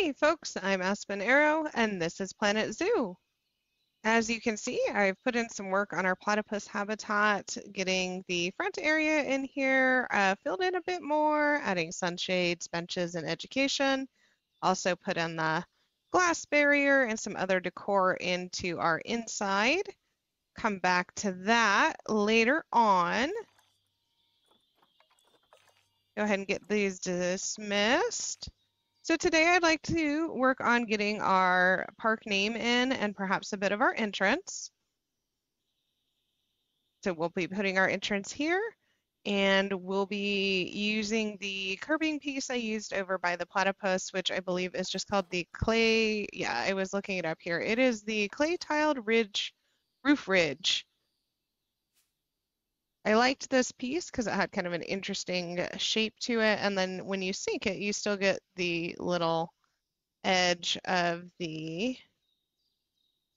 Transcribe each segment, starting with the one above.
Hey folks, I'm Aspen Arrow and this is Planet Zoo. As you can see, I've put in some work on our platypus habitat, getting the front area in here filled in a bit more, adding sunshades, benches, and education. Also put in the glass barrier and some other decor into our inside. Come back to that later on. Go ahead and get these dismissed. So today I'd like to work on getting our park name in and perhaps a bit of our entrance. So we'll be putting our entrance here and we'll be using the curbing piece I used over by the platypus, which I believe is just called the clay. Yeah, I was looking it up here. It is the clay tiled roof ridge. I liked this piece because it had kind of an interesting shape to it. And then when you sink it, you still get the little edge of the,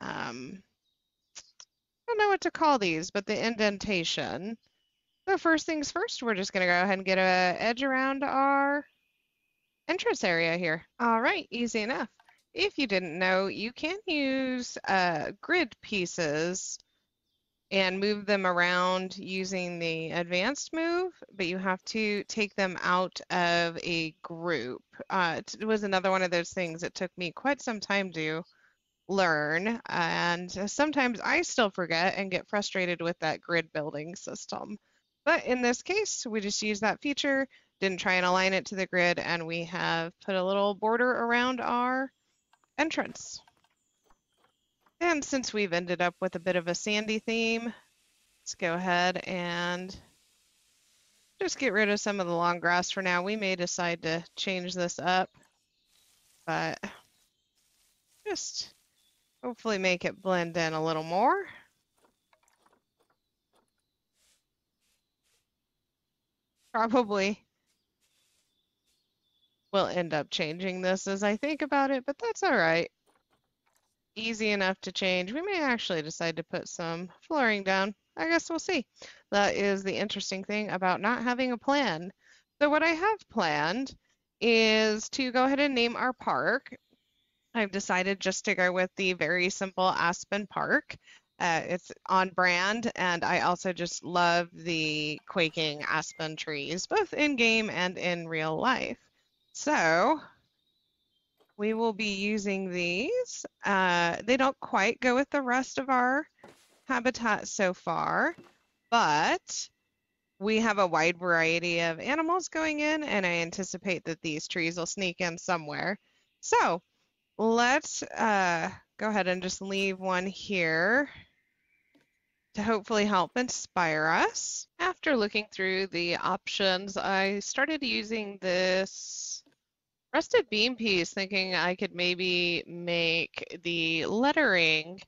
I don't know what to call these, but the indentation. So first things first, we're just gonna go ahead and get a edge around our entrance area here. All right, easy enough. If you didn't know, you can use grid pieces and move them around using the advanced move, but you have to take them out of a group. It was another one of those things that took me quite some time to learn, and sometimes I still forget and get frustrated with that grid building system. But in this case, we just use that feature, didn't try and align it to the grid, and we have put a little border around our entrance. And since we've ended up with a bit of a sandy theme, let's go ahead and just get rid of some of the long grass for now. We may decide to change this up, but just hopefully make it blend in a little more. Probably will end up changing this as I think about it, but that's all right. Easy enough to change. We may actually decide to put some flooring down. I guess we'll see. That is the interesting thing about not having a plan. So what I have planned is to go ahead and name our park. I've decided just to go with the very simple Aspen Park. It's on brand, and I also just love the quaking aspen trees, both in game and in real life. So we will be using these. They don't quite go with the rest of our habitat so far, but we have a wide variety of animals going in, and I anticipate that these trees will sneak in somewhere. So let's go ahead and just leave one here to hopefully help inspire us. After looking through the options, I started using this rusted beam piece, thinking I could maybe make the lettering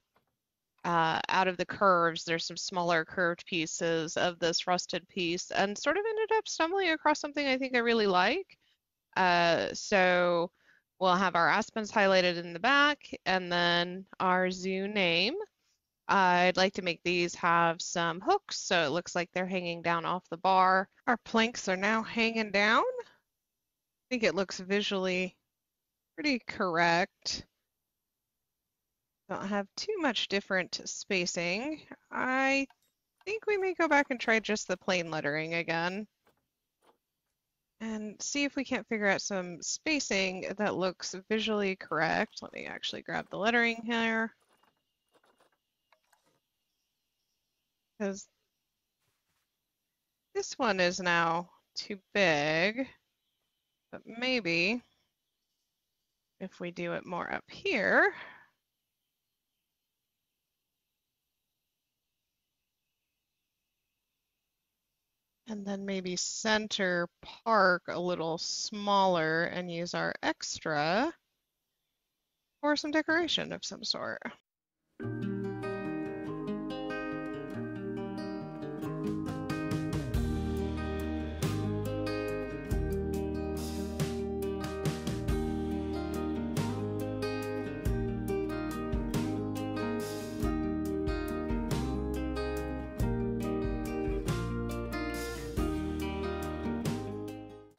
out of the curves. There's some smaller curved pieces of this rusted piece, and sort of ended up stumbling across something I think I really like. So we'll have our aspens highlighted in the back, and then our zoo name. I'd like to make these have some hooks, so it looks like they're hanging down off the bar. Our planks are now hanging down. I think it looks visually pretty correct. Don't have too much different spacing. I think we may go back and try just the plain lettering again and see if we can't figure out some spacing that looks visually correct. Let me actually grab the lettering here, because this one is now too big, but maybe if we do it more up here, and then maybe center park a little smaller and use our extra for some decoration of some sort.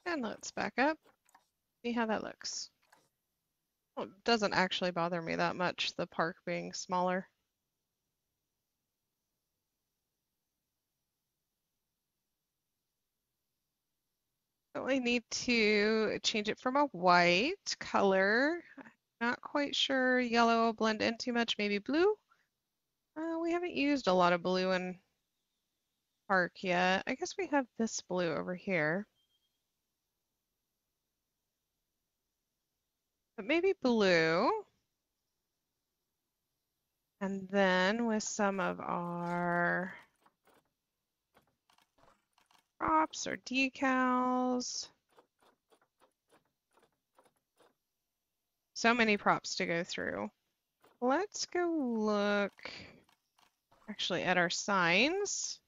And let's back up, see how that looks. Well, it doesn't actually bother me that much, the park being smaller. So I need to change it from a white color. Not quite sure yellow will blend in too much, maybe blue. We haven't used a lot of blue in park yet. I guess we have this blue over here, but maybe blue. And then with some of our props or decals. So many props to go through. Let's go look actually at our signs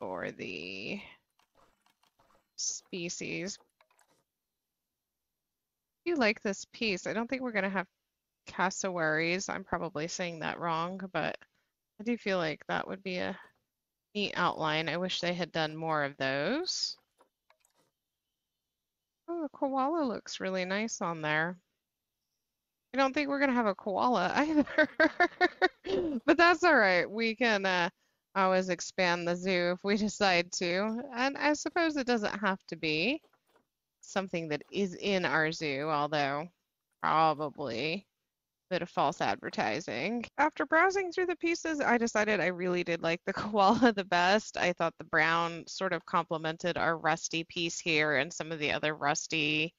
for the species. I do like this piece. I don't think we're going to have cassowaries. I'm probably saying that wrong, but I do feel like that would be a neat outline. I wish they had done more of those. Oh, the koala looks really nice on there. I don't think we're gonna have a koala either. But that's all right. We can always expand the zoo if we decide to. And I suppose it doesn't have to be something that is in our zoo, although probably a bit of false advertising. After browsing through the pieces, I decided I really did like the koala the best. I thought the brown sort of complemented our rusty piece here and some of the other rusty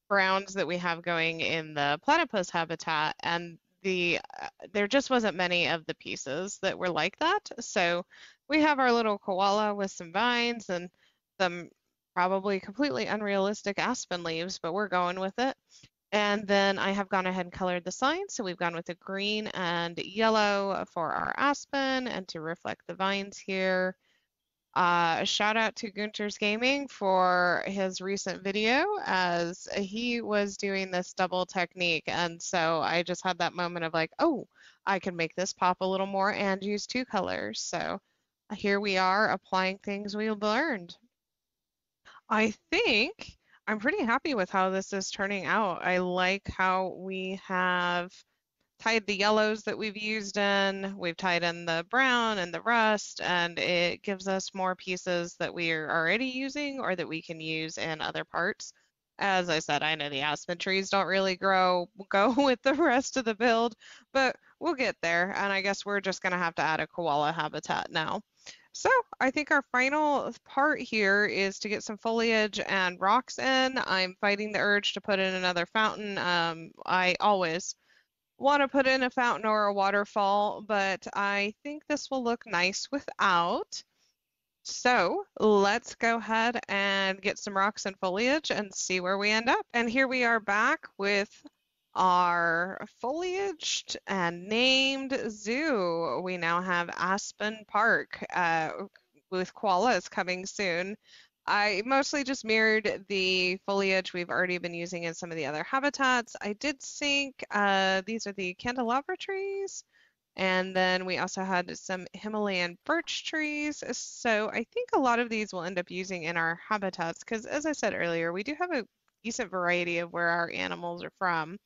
browns that we have going in the platypus habitat, and there just wasn't many of the pieces that were like that. So we have our little koala with some vines and some probably completely unrealistic aspen leaves, but we're going with it. And then I have gone ahead and colored the sign. So we've gone with the green and yellow for our aspen and to reflect the vines here. A shout out to Gunter's Gaming for his recent video as he was doing this double technique. And so I just had that moment of like, oh, I can make this pop a little more and use two colors. So here we are applying things we learned. I think I'm pretty happy with how this is turning out. I like how we have tied the yellows that we've used in, we've tied in the brown and the rust, and it gives us more pieces that we are already using or that we can use in other parts. As I said, I know the aspen trees don't really go with the rest of the build, but we'll get there. And I guess we're just going to have to add a koala habitat now. So I think our final part here is to get some foliage and rocks in. I'm fighting the urge to put in another fountain. I always want to put in a fountain or a waterfall, but I think this will look nice without. So let's go ahead and get some rocks and foliage and see where we end up. And here we are back with our foliaged and named zoo. We now have Aspen Park with koalas coming soon. I mostly just mirrored the foliage we've already been using in some of the other habitats. I did sync, these are the candelabra trees. And then we also had some Himalayan birch trees. So I think a lot of these we'll end up using in our habitats because, as I said earlier, we do have a decent variety of where our animals are from.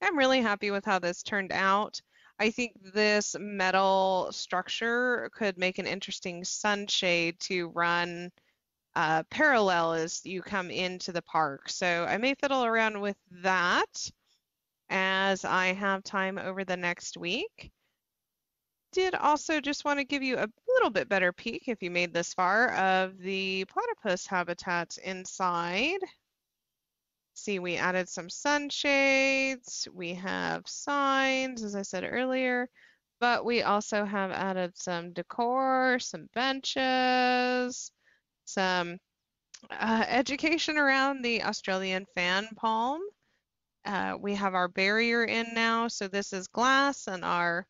I'm really happy with how this turned out. I think this metal structure could make an interesting sunshade to run parallel as you come into the park. So I may fiddle around with that as I have time over the next week. Did also just want to give you a little bit better peek, if you made this far, of the platypus habitats inside. See, we added some sunshades, we have signs, as I said earlier, but we also have added some decor, some benches, some education around the Australian fan palm. We have our barrier in now, so this is glass, and our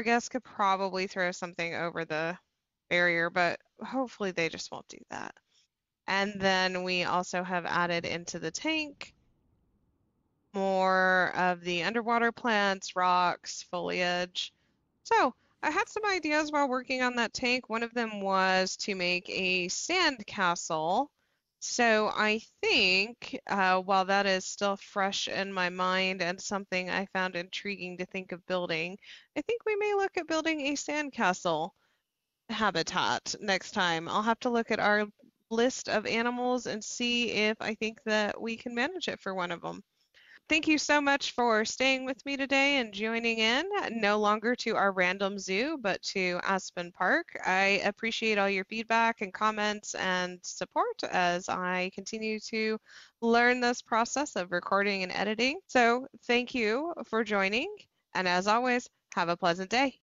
guests could probably throw something over the barrier, but hopefully they just won't do that. And then we also have added into the tank more of the underwater plants, rocks, foliage. So I had some ideas while working on that tank. One of them was to make a sand castle So I think while that is still fresh in my mind and something I found intriguing to think of building, I think we may look at building a sandcastle habitat next time. I'll have to look at our list of animals and see if I think that we can manage it for one of them. Thank you so much for staying with me today and joining in, no longer to our random zoo, but to Aspen Park. I appreciate all your feedback and comments and support as I continue to learn this process of recording and editing. So thank you for joining, and as always, have a pleasant day.